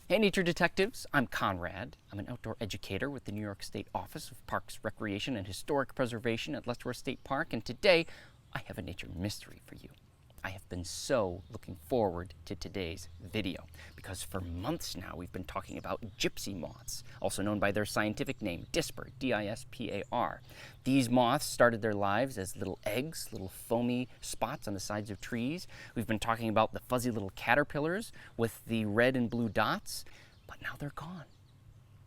Hey Nature Detectives, I'm Conrad. I'm an outdoor educator with the New York State Office of Parks, Recreation, and Historic Preservation at Letchworth State Park, and today I have a nature mystery for you. I have been so looking forward to today's video because for months now we've been talking about gypsy moths, also known by their scientific name, Disper, D-I-S-P-A-R. These moths started their lives as little eggs, little foamy spots on the sides of trees. We've been talking about the fuzzy little caterpillars with the red and blue dots, but now they're gone.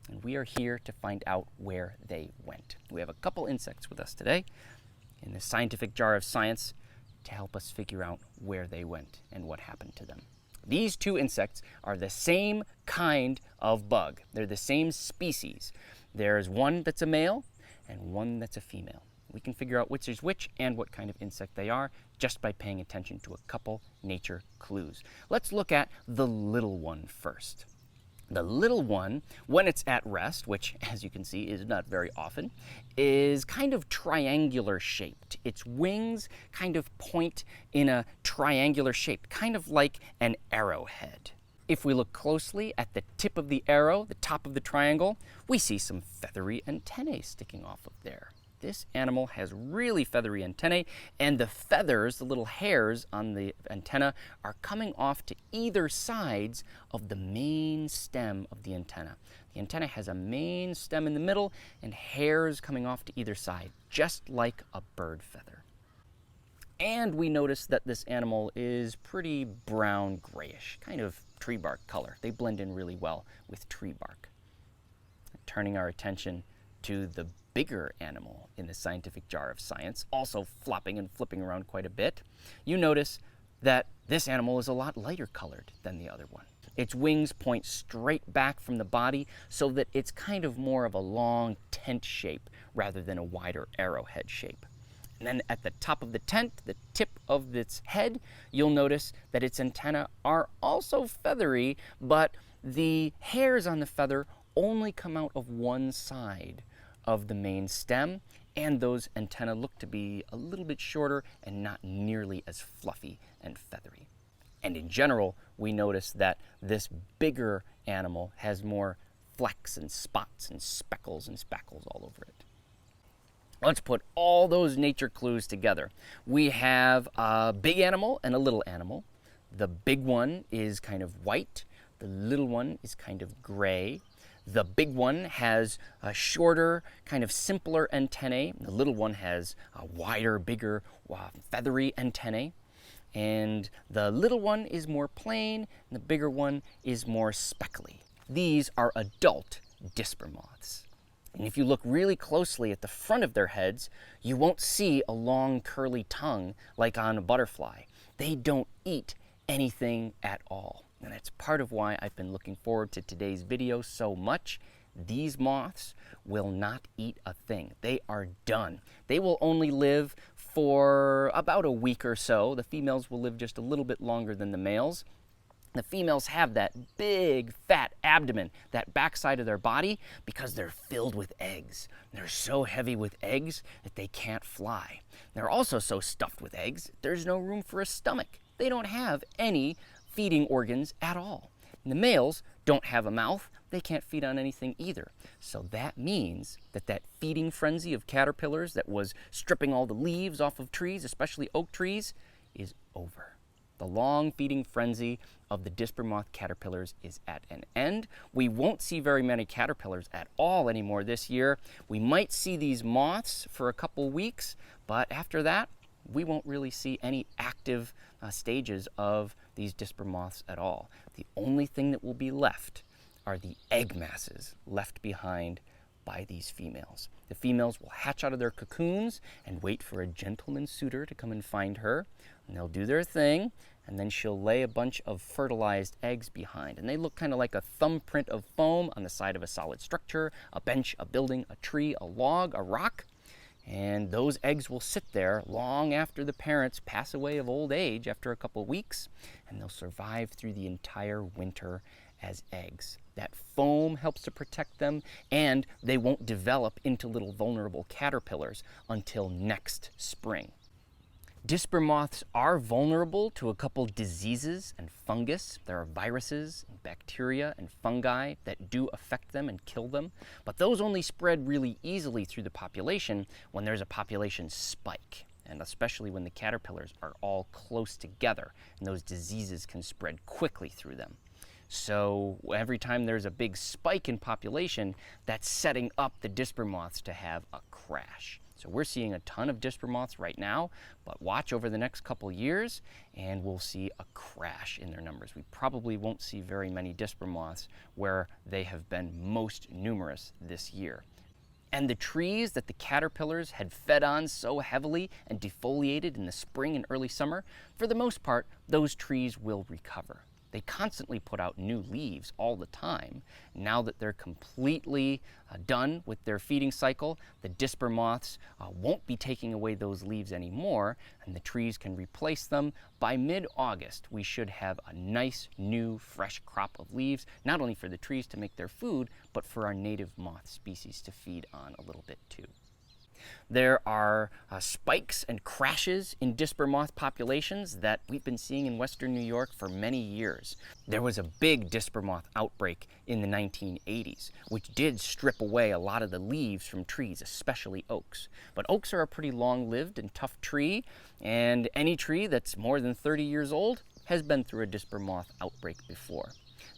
And we are here to find out where they went. We have a couple insects with us today in the scientific jar of science to help us figure out where they went and what happened to them. These two insects are the same kind of bug. They're the same species. There's one that's a male and one that's a female. We can figure out which is which and what kind of insect they are just by paying attention to a couple nature clues. Let's look at the little one first. The little one, when it's at rest, which as you can see is not very often, is kind of triangular shaped. Its wings kind of point in a triangular shape, kind of like an arrowhead. If we look closely at the tip of the arrow, the top of the triangle, we see some feathery antennae sticking off of there. This animal has really feathery antennae, and the feathers, the little hairs on the antenna, are coming off to either sides of the main stem of the antenna. The antenna has a main stem in the middle and hairs coming off to either side, just like a bird feather. And we notice that this animal is pretty brown grayish, kind of tree bark color. They blend in really well with tree bark. Turning our attention to the bigger animal in the scientific jar of science, also flopping and flipping around quite a bit, you notice that this animal is a lot lighter colored than the other one. Its wings point straight back from the body so that it's kind of more of a long tent shape rather than a wider arrowhead shape. And then at the top of the tent, the tip of its head, you'll notice that its antennae are also feathery, but the hairs on the feather only come out of one side of the main stem, and those antennae look to be a little bit shorter and not nearly as fluffy and feathery. And in general, we notice that this bigger animal has more flecks and spots and speckles and spackles all over it. Let's put all those nature clues together. We have a big animal and a little animal. The big one is kind of white. The little one is kind of gray. The big one has a shorter, kind of simpler antennae. The little one has a wider, bigger, feathery antennae. And the little one is more plain, and the bigger one is more speckly. These are adult Disper moths. And if you look really closely at the front of their heads, you won't see a long curly tongue like on a butterfly. They don't eat anything at all. And that's part of why I've been looking forward to today's video so much. These moths will not eat a thing. They are done. They will only live for about a week or so. The females will live just a little bit longer than the males. The females have that big, fat abdomen, that backside of their body, because they're filled with eggs. They're so heavy with eggs that they can't fly. They're also so stuffed with eggs, there's no room for a stomach. They don't have any feeding organs at all. And the males don't have a mouth. They can't feed on anything either. So that means that that feeding frenzy of caterpillars that was stripping all the leaves off of trees, especially oak trees, is over. The long feeding frenzy of the Disper moth caterpillars is at an end. We won't see very many caterpillars at all anymore this year. We might see these moths for a couple weeks, but after that, we won't really see any active stages of these Disper moths at all. The only thing that will be left are the egg masses left behind by these females. The females will hatch out of their cocoons and wait for a gentleman suitor to come and find her, and they'll do their thing, and then she'll lay a bunch of fertilized eggs behind. And they look kind of like a thumbprint of foam on the side of a solid structure, a bench, a building, a tree, a log, a rock. And those eggs will sit there long after the parents pass away of old age after a couple weeks, and they'll survive through the entire winter as eggs. That foam helps to protect them, and they won't develop into little vulnerable caterpillars until next spring. Disper moths are vulnerable to a couple diseases and fungus. There are viruses, and bacteria, and fungi that do affect them and kill them, but those only spread really easily through the population when there's a population spike, and especially when the caterpillars are all close together, and those diseases can spread quickly through them. So every time there's a big spike in population, that's setting up the disper moths to have a crash. So we're seeing a ton of disper moths right now, but watch over the next couple years and we'll see a crash in their numbers. We probably won't see very many disper moths where they have been most numerous this year. And the trees that the caterpillars had fed on so heavily and defoliated in the spring and early summer, for the most part, those trees will recover. They constantly put out new leaves all the time. Now that they're completely done with their feeding cycle, the disper moths won't be taking away those leaves anymore, and the trees can replace them. By mid-August, we should have a nice, new, fresh crop of leaves, not only for the trees to make their food, but for our native moth species to feed on a little bit too. There are spikes and crashes in disper moth populations that we've been seeing in western New York for many years. There was a big disper moth outbreak in the 1980s, which did strip away a lot of the leaves from trees, especially oaks. But oaks are a pretty long-lived and tough tree, and any tree that's more than 30 years old has been through a disper moth outbreak before.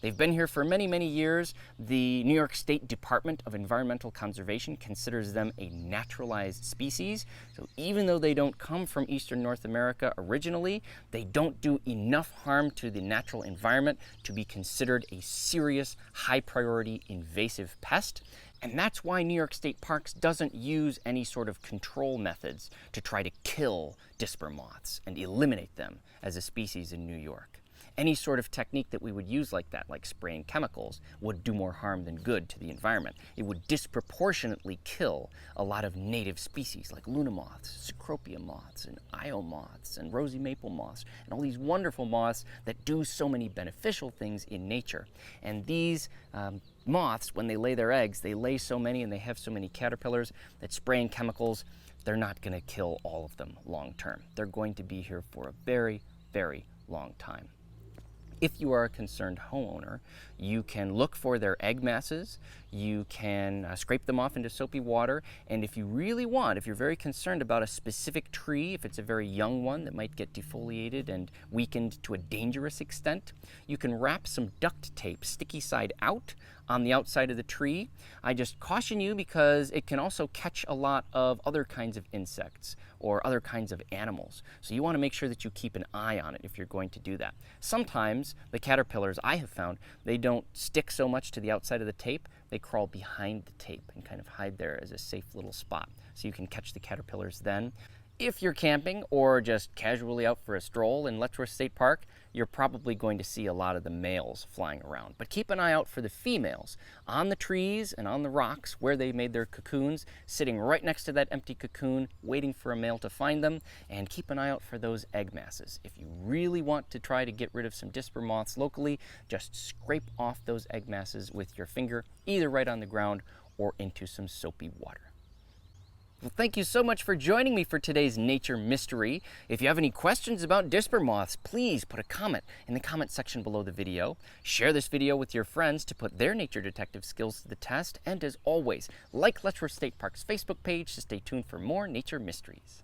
They've been here for many, many years. The New York State Department of Environmental Conservation considers them a naturalized species. So even though they don't come from eastern North America originally, they don't do enough harm to the natural environment to be considered a serious, high-priority invasive pest. And that's why New York State Parks doesn't use any sort of control methods to try to kill disper moths and eliminate them as a species in New York. Any sort of technique that we would use like that, like spraying chemicals, would do more harm than good to the environment. It would disproportionately kill a lot of native species like luna moths, cecropia moths, and Io moths, and rosy maple moths, and all these wonderful moths that do so many beneficial things in nature. And these moths, when they lay their eggs, they lay so many and they have so many caterpillars that spraying chemicals, they're not going to kill all of them long term. They're going to be here for a very, very long time. If you are a concerned homeowner, you can look for their egg masses, you can scrape them off into soapy water, and if you really want, if you're very concerned about a specific tree, if it's a very young one that might get defoliated and weakened to a dangerous extent, you can wrap some duct tape, sticky side out, on the outside of the tree. I just caution you because it can also catch a lot of other kinds of insects or other kinds of animals. So you want to make sure that you keep an eye on it if you're going to do that. Sometimes the caterpillars, I have found, they don't stick so much to the outside of the tape, they crawl behind the tape and kind of hide there as a safe little spot. So you can catch the caterpillars then. If you're camping or just casually out for a stroll in Letchworth State Park, you're probably going to see a lot of the males flying around. But keep an eye out for the females on the trees and on the rocks where they made their cocoons, sitting right next to that empty cocoon, waiting for a male to find them, and keep an eye out for those egg masses. If you really want to try to get rid of some disper moths locally, just scrape off those egg masses with your finger, either right on the ground or into some soapy water. Well, thank you so much for joining me for today's Nature Mystery. If you have any questions about disper moths, please put a comment in the comment section below the video. Share this video with your friends to put their nature detective skills to the test. And as always, like Letchworth State Park's Facebook page to stay tuned for more nature mysteries.